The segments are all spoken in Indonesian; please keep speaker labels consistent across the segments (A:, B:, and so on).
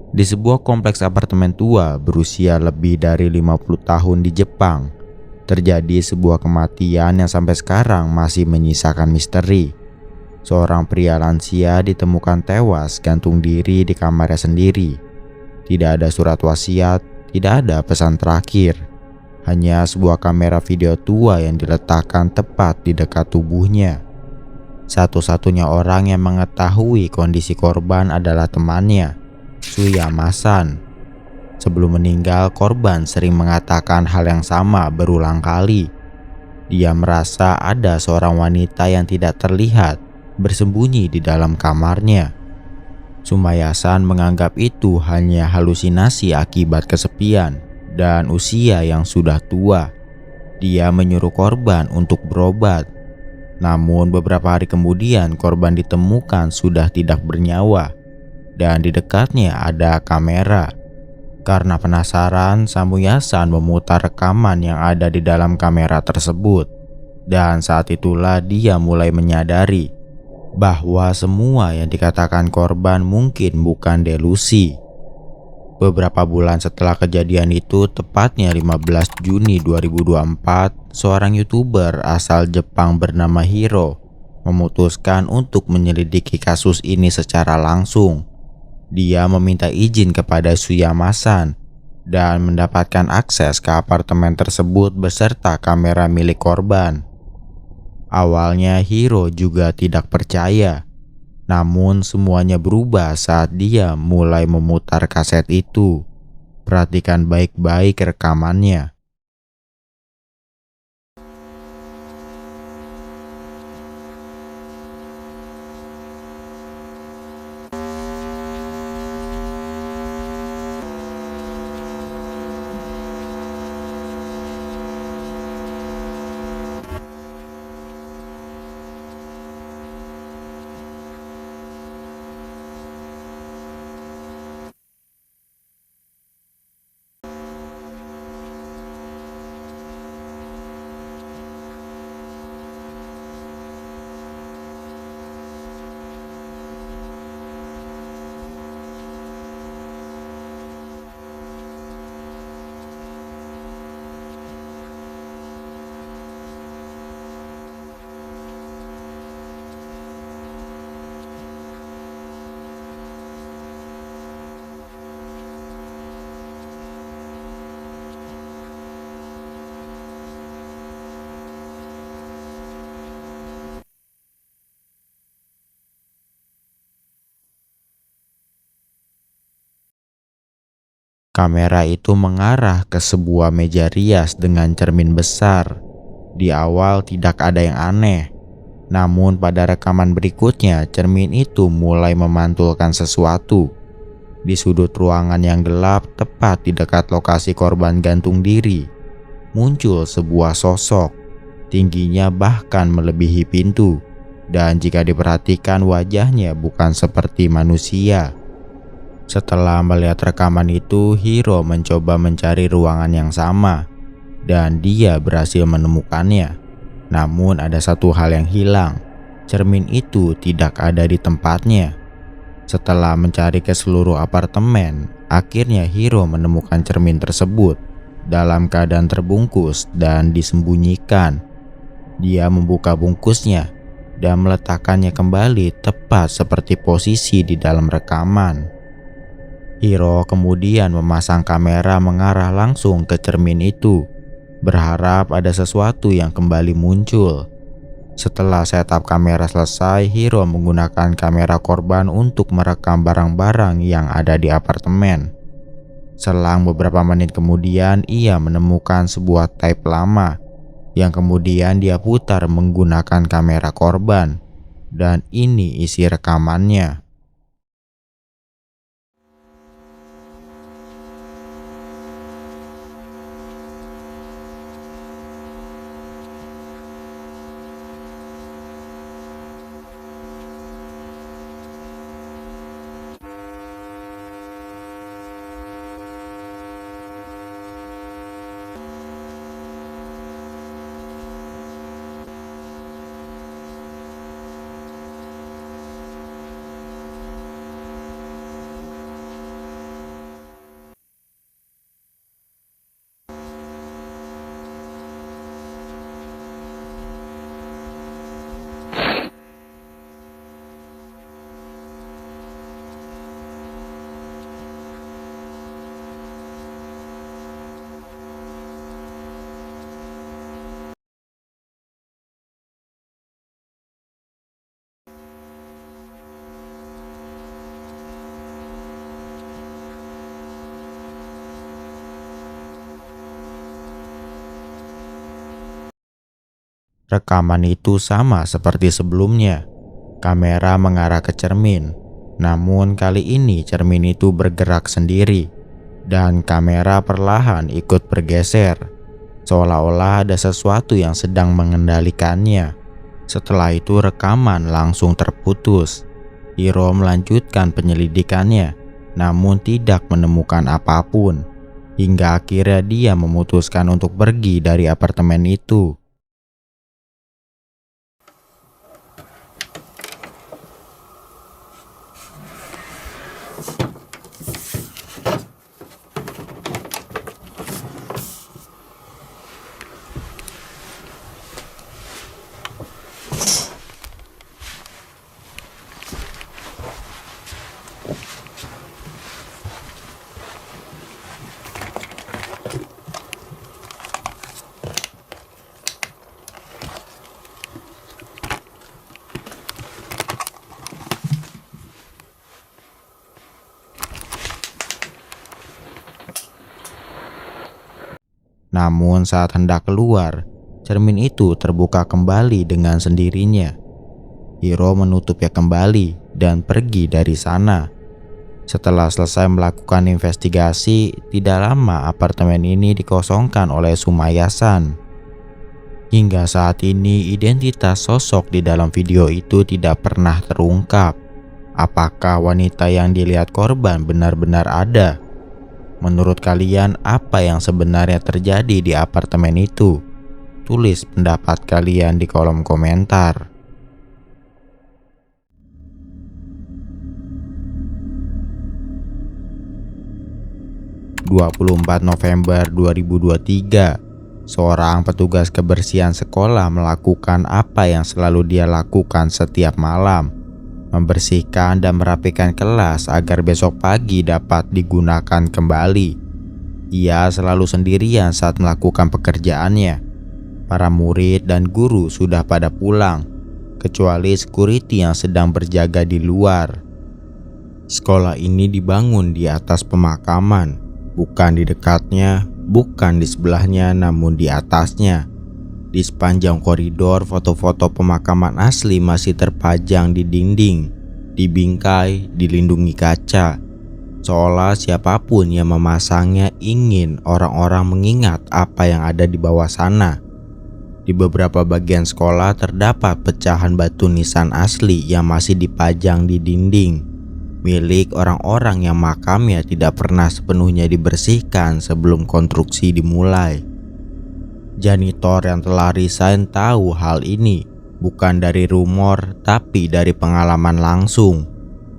A: Di sebuah kompleks apartemen tua berusia lebih dari 50 tahun di Jepang, terjadi sebuah kematian yang sampai sekarang masih menyisakan misteri. Seorang pria lansia ditemukan tewas gantung diri di kamarnya sendiri. Tidak ada surat wasiat, tidak ada pesan terakhir. Hanya sebuah kamera video tua yang diletakkan tepat di dekat tubuhnya. Satu-satunya orang yang mengetahui kondisi korban adalah temannya, Suyamasan. Sebelum meninggal, korban sering mengatakan hal yang sama berulang kali. Dia merasa ada seorang wanita yang tidak terlihat bersembunyi di dalam kamarnya. Sumayasan menganggap itu hanya halusinasi akibat kesepian dan usia yang sudah tua. Dia menyuruh korban untuk berobat. Namun beberapa hari kemudian korban ditemukan sudah tidak bernyawa dan di dekatnya ada kamera. Karena penasaran, Samuyasan memutar rekaman yang ada di dalam kamera tersebut. Dan saat itulah dia mulai menyadari bahwa semua yang dikatakan korban mungkin bukan delusi. Beberapa bulan setelah kejadian itu, tepatnya 15 Juni 2024, seorang YouTuber asal Jepang bernama Hiro memutuskan untuk menyelidiki kasus ini secara langsung. Dia meminta izin kepada Suyamasan dan mendapatkan akses ke apartemen tersebut beserta kamera milik korban. Awalnya Hiro juga tidak percaya, namun semuanya berubah saat dia mulai memutar kaset itu. Perhatikan baik-baik rekamannya. Kamera itu mengarah ke sebuah meja rias dengan cermin besar. Di awal tidak ada yang aneh, namun pada rekaman berikutnya cermin itu mulai memantulkan sesuatu. Di sudut ruangan yang gelap tepat di dekat lokasi korban gantung diri, muncul sebuah sosok. Tingginya bahkan melebihi pintu, dan jika diperhatikan wajahnya bukan seperti manusia. Setelah melihat rekaman itu, Hiro mencoba mencari ruangan yang sama dan dia berhasil menemukannya. Namun ada satu hal yang hilang. Cermin itu tidak ada di tempatnya. Setelah mencari ke seluruh apartemen, akhirnya Hiro menemukan cermin tersebut dalam keadaan terbungkus dan disembunyikan. Dia membuka bungkusnya dan meletakkannya kembali tepat seperti posisi di dalam rekaman. Hiro kemudian memasang kamera mengarah langsung ke cermin itu, berharap ada sesuatu yang kembali muncul. Setelah setup kamera selesai, Hiro menggunakan kamera korban untuk merekam barang-barang yang ada di apartemen. Selang beberapa menit kemudian, ia menemukan sebuah tape lama yang kemudian dia putar menggunakan kamera korban. Dan ini isi rekamannya. Rekaman itu sama seperti sebelumnya. Kamera mengarah ke cermin, namun kali ini cermin itu bergerak sendiri dan kamera perlahan ikut bergeser, seolah-olah ada sesuatu yang sedang mengendalikannya. Setelah itu rekaman langsung terputus. Hiro melanjutkan penyelidikannya, namun tidak menemukan apapun. Hingga akhirnya dia memutuskan untuk pergi dari apartemen itu. Namun saat hendak keluar, cermin itu terbuka kembali dengan sendirinya. Hiro menutupnya kembali dan pergi dari sana. Setelah selesai melakukan investigasi, tidak lama apartemen ini dikosongkan oleh Sumaya-san. Hingga saat ini identitas sosok di dalam video itu tidak pernah terungkap. Apakah wanita yang dilihat korban benar-benar ada? Menurut kalian, apa yang sebenarnya terjadi di apartemen itu? Tulis pendapat kalian di kolom komentar. ...24 November 2023, seorang petugas kebersihan sekolah melakukan apa yang selalu dia lakukan setiap malam, membersihkan dan merapikan kelas agar besok pagi dapat digunakan kembali. Ia selalu sendirian saat melakukan pekerjaannya. Para murid dan guru sudah pada pulang, kecuali security yang sedang berjaga di luar. Sekolah ini dibangun di atas pemakaman, bukan di dekatnya, bukan di sebelahnya, namun di atasnya. Di sepanjang koridor, foto-foto pemakaman asli masih terpajang di dinding, di bingkai, dilindungi kaca. Seolah siapapun yang memasangnya ingin orang-orang mengingat apa yang ada di bawah sana. Di beberapa bagian sekolah terdapat pecahan batu nisan asli yang masih dipajang di dinding, milik orang-orang yang makamnya tidak pernah sepenuhnya dibersihkan sebelum konstruksi dimulai. Janitor yang telah resign tahu hal ini, bukan dari rumor tapi dari pengalaman langsung.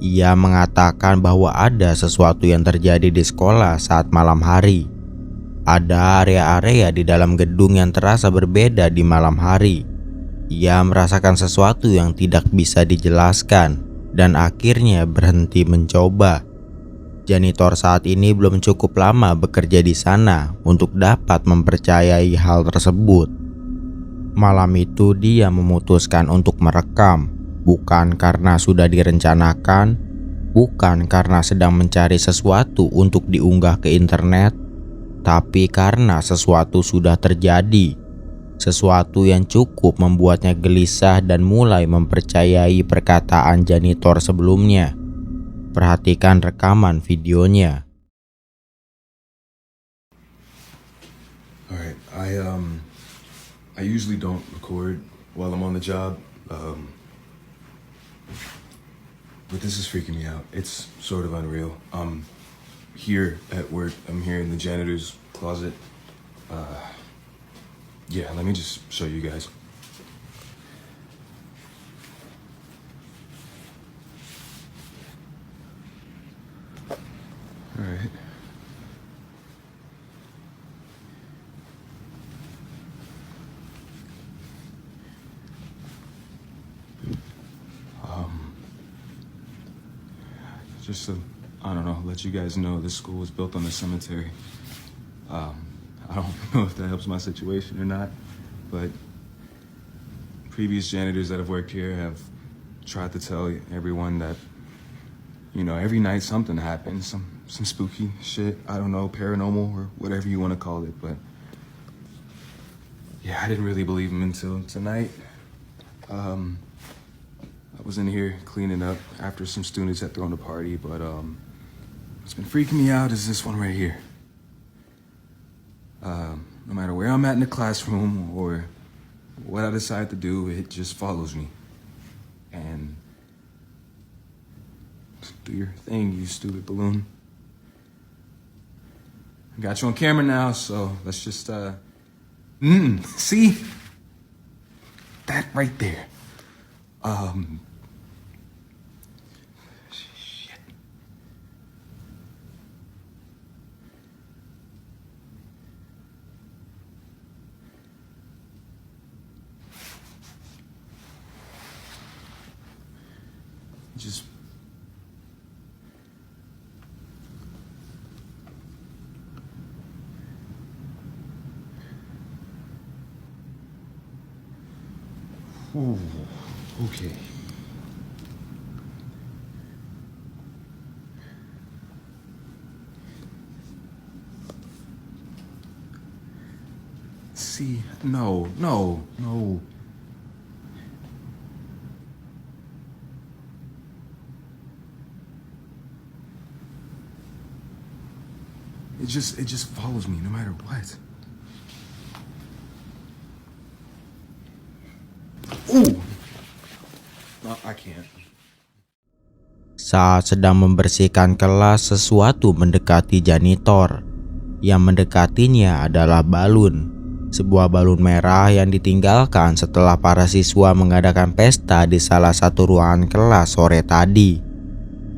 A: Ia mengatakan bahwa ada sesuatu yang terjadi di sekolah saat malam hari. Ada area-area di dalam gedung yang terasa berbeda di malam hari. Ia merasakan sesuatu yang tidak bisa dijelaskan dan akhirnya berhenti mencoba. Janitor saat ini belum cukup lama bekerja di sana untuk dapat mempercayai hal tersebut. Malam itu dia memutuskan untuk merekam, bukan karena sudah direncanakan, bukan karena sedang mencari sesuatu untuk diunggah ke internet, tapi karena sesuatu sudah terjadi. Sesuatu yang cukup membuatnya gelisah dan mulai mempercayai perkataan janitor sebelumnya. Perhatikan rekaman videonya.
B: Alright, I usually don't record while I'm on the job, but this is freaking me out. It's sort of unreal. Here at work, I'm here in the janitor's closet. Yeah, let me just show you guys. Alright. Just to, I don't know, let you guys know this school was built on a cemetery. I don't know if that helps my situation or not, but previous janitors that have worked here have tried to tell everyone that, you know, every night something happens, some spooky shit, I don't know, paranormal or whatever you want to call it, but Yeah, I didn't really believe him until tonight. I was in here cleaning up after some students had thrown a party, but what's been freaking me out is this one right here. No matter where I'm at in the classroom or what I decide to do, it just follows me. And do your thing, you stupid balloon. I got you on camera now, so let's just see? That right there. Shit. Just ooh, okay. See, no. It just follows me no matter what. Ooh. No, I can't.
A: Saat sedang membersihkan kelas, sesuatu mendekati janitor. Yang mendekatinya adalah balun. Sebuah balun merah yang ditinggalkan setelah para siswa mengadakan pesta di salah satu ruangan kelas sore tadi.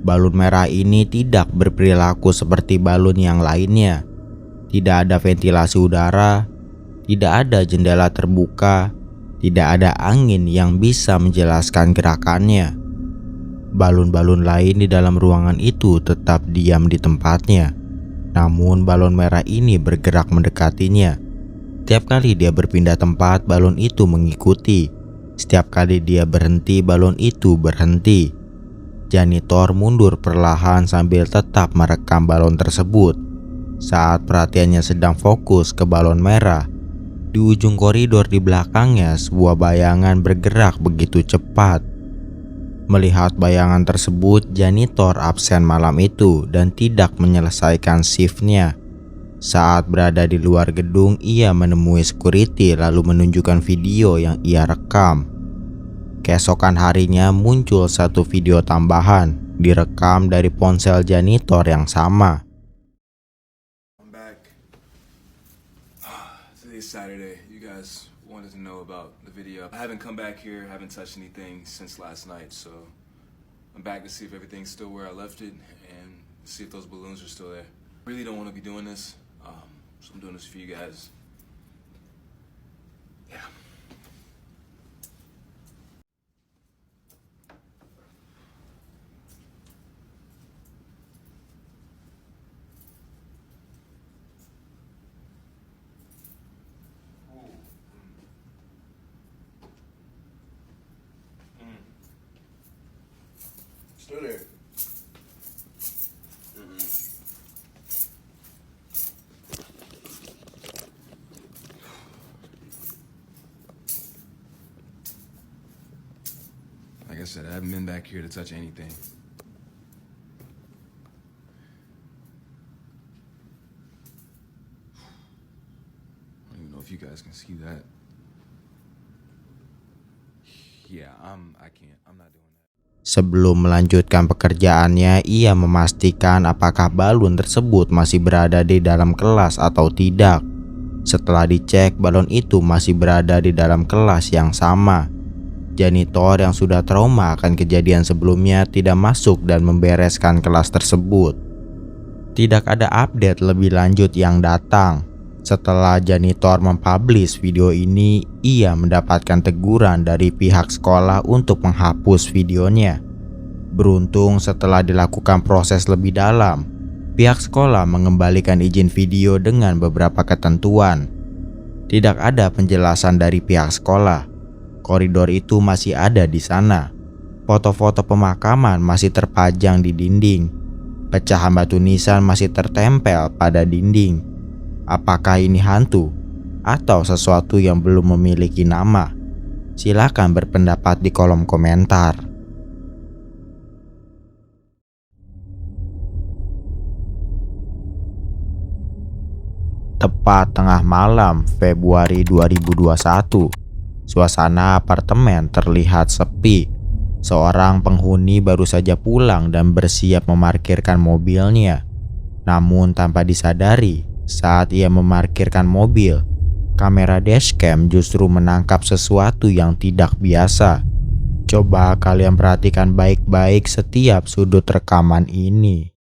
A: Balun merah ini tidak berperilaku seperti balun yang lainnya. Tidak ada ventilasi udara, tidak ada jendela terbuka, tidak ada angin yang bisa menjelaskan gerakannya. Balun-balun lain di dalam ruangan itu tetap diam di tempatnya. Namun balon merah ini bergerak mendekatinya. Setiap kali dia berpindah tempat, balon itu mengikuti. Setiap kali dia berhenti, balon itu berhenti. Janitor mundur perlahan sambil tetap merekam balon tersebut. Saat perhatiannya sedang fokus ke balon merah, di ujung koridor di belakangnya sebuah bayangan bergerak begitu cepat. Melihat bayangan tersebut, janitor absen malam itu dan tidak menyelesaikan shiftnya. Saat berada di luar gedung, ia menemui security lalu menunjukkan video yang ia rekam. Keesokan harinya muncul satu video tambahan, direkam dari ponsel janitor yang sama.
B: I'm back. Today's Saturday. You guys wanted to know about the video. I haven't come back here, haven't touched anything since last night, so I'm back to see if everything's still where I left it and see if those balloons are still there. I really don't want to be doing this, so I'm doing this for you guys. Yeah. Still there. Like I said, I haven't been back here to touch anything. I don't even know if you guys can see that. Yeah, I can't. I'm not doing that.
A: Sebelum melanjutkan pekerjaannya, ia memastikan apakah balon tersebut masih berada di dalam kelas atau tidak. Setelah dicek, balon itu masih berada di dalam kelas yang sama. Janitor yang sudah trauma akan kejadian sebelumnya tidak masuk dan membereskan kelas tersebut. Tidak ada update lebih lanjut yang datang. Setelah janitor mempublish video ini, ia mendapatkan teguran dari pihak sekolah untuk menghapus videonya. Beruntung setelah dilakukan proses lebih dalam, pihak sekolah mengembalikan izin video dengan beberapa ketentuan. Tidak ada penjelasan dari pihak sekolah. Koridor itu masih ada di sana. Foto-foto pemakaman masih terpajang di dinding. Pecahan batu nisan masih tertempel pada dinding. Apakah ini hantu? atau sesuatu yang belum memiliki nama? Silakan berpendapat di kolom komentar. Tepat tengah malam Februari 2021, suasana apartemen terlihat sepi. Seorang penghuni baru saja pulang dan bersiap memarkirkan mobilnya. Namun tanpa disadari, saat ia memarkirkan mobil, kamera dashcam justru menangkap sesuatu yang tidak biasa. Coba kalian perhatikan baik-baik setiap sudut rekaman ini.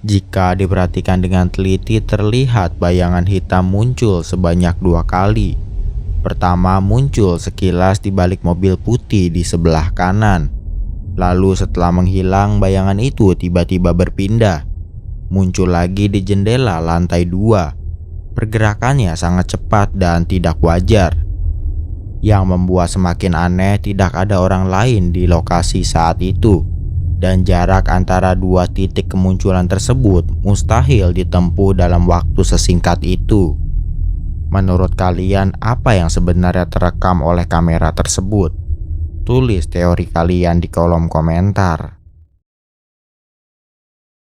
A: Jika diperhatikan dengan teliti, terlihat bayangan hitam muncul sebanyak 2 kali. Pertama muncul sekilas di balik mobil putih di sebelah kanan. Lalu setelah menghilang, bayangan itu tiba-tiba berpindah. Muncul lagi di jendela lantai 2. Pergerakannya sangat cepat dan tidak wajar. Yang membuat semakin aneh, tidak ada orang lain di lokasi saat itu. Dan jarak antara 2 titik kemunculan tersebut mustahil ditempuh dalam waktu sesingkat itu. Menurut kalian, apa yang sebenarnya terekam oleh kamera tersebut? Tulis teori kalian di kolom komentar.